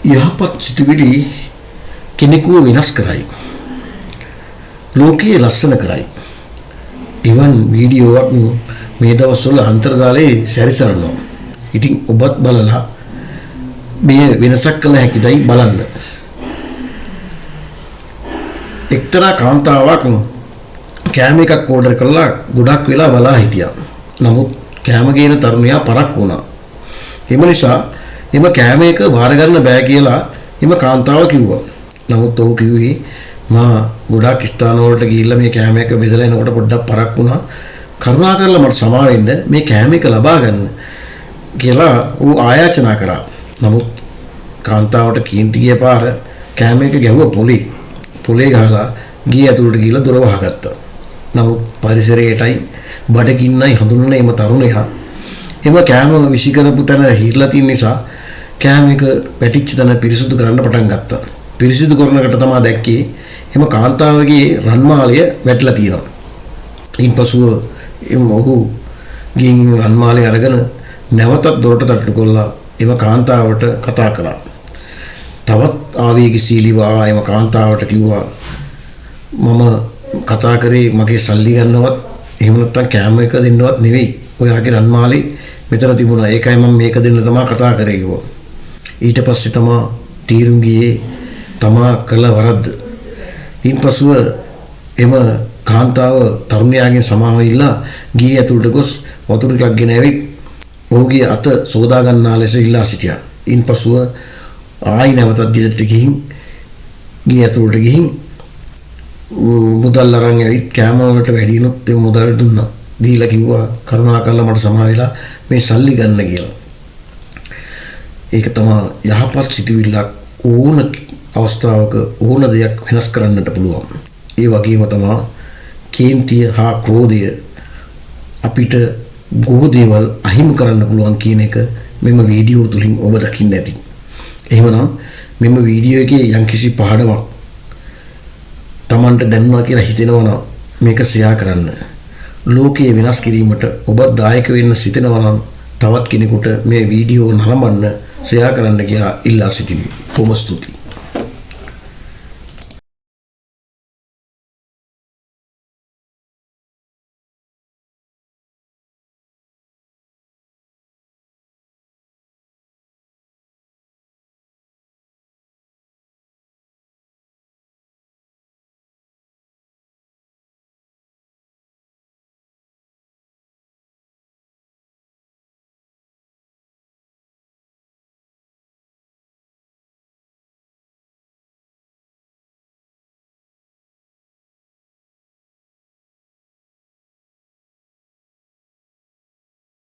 යහපත් සිතුවිලි කෙනෙකුව වෙනස් කරයි. ලෝකයේ ලස්සන කරයි. ඉවන් වීඩියෝවක් මේ දවස්වල අන්තර්ජාලයේ සැරිසරනවා. ඉතින් ඔබත් බලලා මේ වෙනසක් කළ හැකිදයි බලන්න. එක්තරා කාන්තාවක් කෑම එකක් ඕඩර් කරලා ගොඩක් වෙලා බලා හිටියා. නමුත් කෑම ගේන තරුණයා පරක් වුණා. එම නිසා එම කෑම එක බාර ගන්න බෑ කියලා එම කාන්තාව කිව්වා. නමුත් ඔහු කිව්වේ මා ගොඩක් ස්ථාන වලට ගිහිල්ලා මේ කෑම එක බෙදලා එනකොට පොඩ්ඩක් පරක් වුණා. කරුණාකරලා මට සමා වෙන්න මේ කෑම එක ලබා ගන්න කියලා ඌ ආයාචනා කරා. නමුත් කාන්තාවට කීන්ති ගිය පාර කෑම එක ගැහුවා පොලේ ගහලා ගිය ඇතුළට ගිහිල්ලා දොර වහගත්තා. නමුත් පරිසරයටයි බඩගින්නයි හඳුනන එම තරුණයා එම කෑම විසි කරපු තැන හිරලා තියෙන නිසා කෑම එක පැටිච්ච තැන පිරිසුදු කරන්න පටන් ගත්තා. පිරිසිදු කරනකොට තමයි දැක්කේ එම කාන්තාවගේ රන්මාලය වැටලා තියෙනවා. ඊපසුව ඔහු ගිහින් රන්මාලය අරගෙන නැවතත් දොරට තට්ටු කළා එම කාන්තාවට කතා කළා. තවත් ආවේගශීලීව එම කාන්තාවට කිව්වා මම කතා කරේ මගේ සල්ලි ගන්නවත් එහෙම නැත්නම් කෑම එක දෙන්නවත් නෙවෙයි. ඔයාගේ රන්මාලේ මෙතන තිබුණා. ඒකයි මම මේක දෙන්න තමයි කතා කරේ කිව්වා. ඊට පස්සේ තමයි තීරුම් ගියේ තමා කළ වරද්ද. ඊපසුව එම කාන්තාව තරුණයාගෙන් සමාව ඉල්ලා ගියේ ඇතුළට ගොස් වතුර ටිකක් ගෙන ඇවිත් ඔහුගේ අත සෝදා ගන්නා ලෙස ඉල්ලා සිටියා. ඊපසුව ආයි නැවතත් ගෙදරට ගිහින් ගියේ ඇතුළට ගිහින් මුදල් අරන් ඇවිත් කෑම වලට වැඩිනුත් ඒ මුදල් දුන්නා. දීලා කිව්වා කරුණාකරලා මට සමා වෙලා මේ සල්ලි ගන්න කියලා. ඒක තමයි යහපත් සිතුවිල්ලක් ඕන අවස්ථාවක ඕන දෙයක් වෙනස් කරන්නට පුළුවන්. ඒ වගේම තමයි කේන්තිය හා ක්‍රෝධය අපිට බොහෝ දේවල් අහිමි කරන්න පුළුවන් කියන එක මෙම වීඩියෝ තුලින් ඔබ දකින්න ඇති. එහෙමනම් මෙම වීඩියෝ එකේ යම්කිසි පහඩමක් Tamanට දැනුණා කියලා හිතෙනවා නම් මේක ෂෙයා කරන්න. ලෝකයේ වෙනස් කිරීමට ඔබ දායක වෙන්න සිතනවා නම් තවත් කෙනෙකුට මේ වීඩියෝ නරඹන්න ෂෙයා කරන්න කියලා ඉල්ලා සිටිමි. බොහොම ස්තුතියි.